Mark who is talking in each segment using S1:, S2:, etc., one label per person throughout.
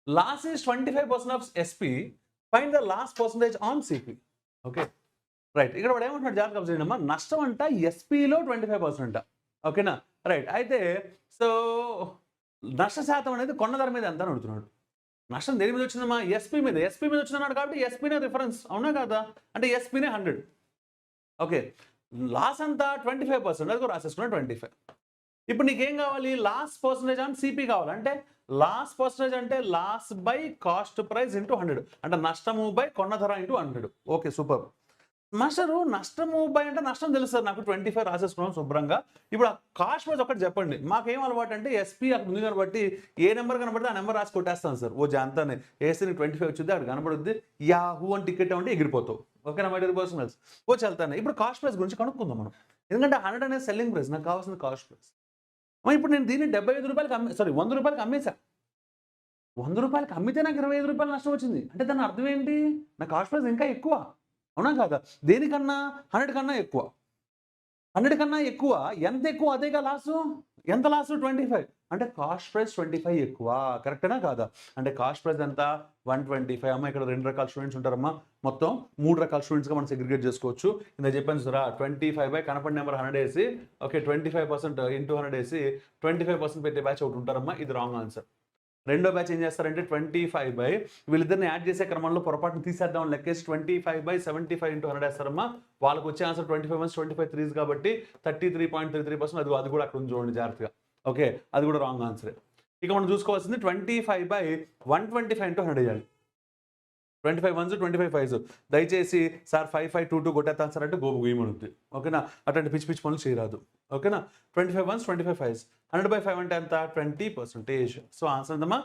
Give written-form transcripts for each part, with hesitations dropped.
S1: Loss is 25% of SP, find the loss percentage on CP. Okay, right. ఇక్కడ వాడు ఏమంటున్నాడు జాగ్రత్త అబ్జర్వ్ చేయండి అమ్మా. నష్టం అంట ఎస్పీలో 25%. ఓకేనా, రైట్. అయితే సో నష్ట శాతం అనేది కొన్న ధర మీద ఎంత అని అడుగుతున్నాడు. నష్టం దేని మీద వచ్చిందమ్మా? ఎస్పీ మీద. ఎస్పీ మీద వచ్చిందన్నాడు కాబట్టి ఎస్పీనే రిఫరెన్స్, అవునా కదా? అంటే ఎస్పీనే 100. ఓకే, లాస్ అంతా 25%, అది కూడా రాసేసుకున్నా 25. ఇప్పుడు నీకేం కావాలి? లాస్ పర్సంటేజ్ ఆన్ సిపి కావాలి. అంటే లాస్ పర్సంటేజ్ అంటే loss by cost price into 100, అంటే నష్టము బై కొన్న ధర ఇంటూ 100. Okay, super. మాస్టరు నష్టము బై అంటే నష్టం తెలుసు సార్, నాకు 25 రాసేసుకున్నాం శుభ్రంగా. ఇప్పుడు ఆ కాస్ట్ ప్రైస్ ఒకటి చెప్పండి. మాకేం అలవాటు అంటే ఎస్పీ అక్కడ ఉంది కాబట్టి ఏ నెంబర్ కనబడితే ఆ నెంబర్ రాసి కొట్టేస్తాను సార్. ఓ జాంతానే ఏసీ 25 వచ్చింది, అక్కడ కనబడుద్ది, యాహూ అని టికెట్ అంటే ఎగిరిపోతావు. ఓకేనా మై డియర్ పర్సనల్స్? వచ్చి వెళ్తాను. ఇప్పుడు కాస్ట్ ప్రైస్ గురించి కనుక్కుందాం మనం. ఎందుకంటే 100 అనేది సెల్లింగ్ ప్రైస్, నాకు కావాల్సిన కాస్ట్ ప్రైస్. ఇప్పుడు నేను దీన్ని 75 రూపాయలకి సారీ 100 రూపాయలకి అమ్మేశా. 100 రూపాయలకి అమ్మితే నాకు 25 రూపాయలు నష్టం వచ్చింది. అంటే దాని అర్థం ఏంటి? నా కాస్ట్ ప్రైస్ ఇంకా ఎక్కువ, అవునా కాదా? దేనికన్నా? 100 కన్నా ఎక్కువ. 100 కన్నా ఎక్కువ. ఎంత ఎక్కువ అదేగా లాసు. ఎంత లాసు? 25. అంటే కాస్ట్ ప్రైస్ 25 ఎక్కువ. కరెక్టేనా కాదా? అంటే కాస్ట్ ప్రైస్ ఎంత? 125. అమ్మ ఇక్కడ 2 రకాల స్టూడెంట్స్ ఉంటారమ్మా. మొత్తం 3 రకాల స్టూడెంట్స్‌గా మనం సెగ్రిగేట్ చేసుకోవచ్చు. ఇందాక చెప్పాను చూసారా, 25 బై కనపడిన నెంబర్ 100 ఏసి, ఓకే 25% ఇంటూ 100 ఏసి 25% పెట్టే బ్యాచ్ ఒకటి ఉంటారమ్మా. ఇది రాంగ్ ఆన్సర్. రెండో బ్యాచ్ ఏం చేస్తారంటే 25 బై వీళ్ళిద్దరిని యాడ్ చేసే క్రమంలో పొరపాటును తీసేద్దాం లెక్కేసి 25 బై 75 ఇంటూ 100 వేస్తారమ్మా. వాళ్ళకి వచ్చే ఆన్సర్ 25 1 25 3 కాబట్టి 33.33%. అది కూడా అక్కడ ఉంది చూడండి జాగ్రత్తగా. ఓకే, అది కూడా రాంగ్ ఆన్సరే. ఇక మనం చూసుకోవాల్సింది 25 బై 125 ఇంటూ 100 వేయాలి. 25 1s 25 5s. దయచేసి సార్ 5522 కొట్టేస్తాను సార్ అంటే గోపు గుయ్యమనుద్ది. ఓకేనా, అట్లాంటి పిచ్చి పిచ్చి పనులు చేయరాదు. ఓకేనా, 25 1s 25 5s. 100 బై 5 అంటే ఎంత? 20%. సో ఆన్సర్ ఎంతమ్మా?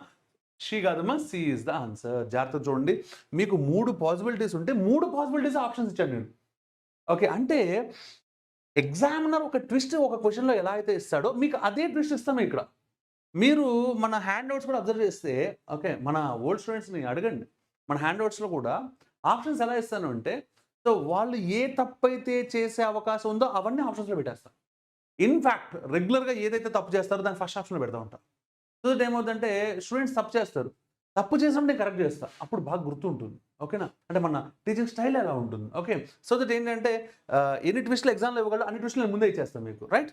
S1: షీ కాదమ్మా, సి ఈజ్ ద ఆన్సర్. జాగ్రత్త చూడండి, మీకు 3 పాసిబిలిటీస్ ఉంటే 3 పాసిబిలిటీస్ ఆప్షన్స్ ఇచ్చాను నేను. ఓకే, అంటే ఎగ్జామినర్ ఒక ట్విస్ట్ ఒక క్వశ్చన్లో ఎలా అయితే ఇస్తాడో మీకు అదే ట్విస్ట్ ఇస్తాను ఇక్కడ. మీరు మన హ్యాండ్ అవుట్స్ కూడా అబ్జర్వ్ చేస్తే, ఓకే మన ఓల్డ్ స్టూడెంట్స్ని అడగండి. మన హ్యాండ్ అవుట్స్లో కూడా ఆప్షన్స్ ఎలా ఇస్తాను అంటే, సో వాళ్ళు ఏ తప్పైతే చేసే అవకాశం ఉందో అవన్నీ ఆప్షన్స్లో పెట్టేస్తాను. ఇన్ఫ్యాక్ట్ రెగ్యులర్గా ఏదైతే తప్పు చేస్తారో దాన్ని ఫస్ట్ ఆప్షన్లో పెడతా ఉంటాను. సో దట్ ఏమవుతుందంటే స్టూడెంట్స్ తప్పు చేస్తారు, తప్పు చేసినప్పుడు నేను కరెక్ట్ చేస్తాను, అప్పుడు బాగా గుర్తుంటుంది. ఓకేనా, అంటే మన టీచింగ్ స్టైల్ ఎలా ఉంటుంది. ఓకే, సో దట్ ఏంటంటే ఎన్ని ట్విస్టులు ఎగ్జామ్లో ఇవ్వగలరు అన్ని ట్విస్టులు నేను ముందే ఇచ్చేస్తాను మీకు, రైట్.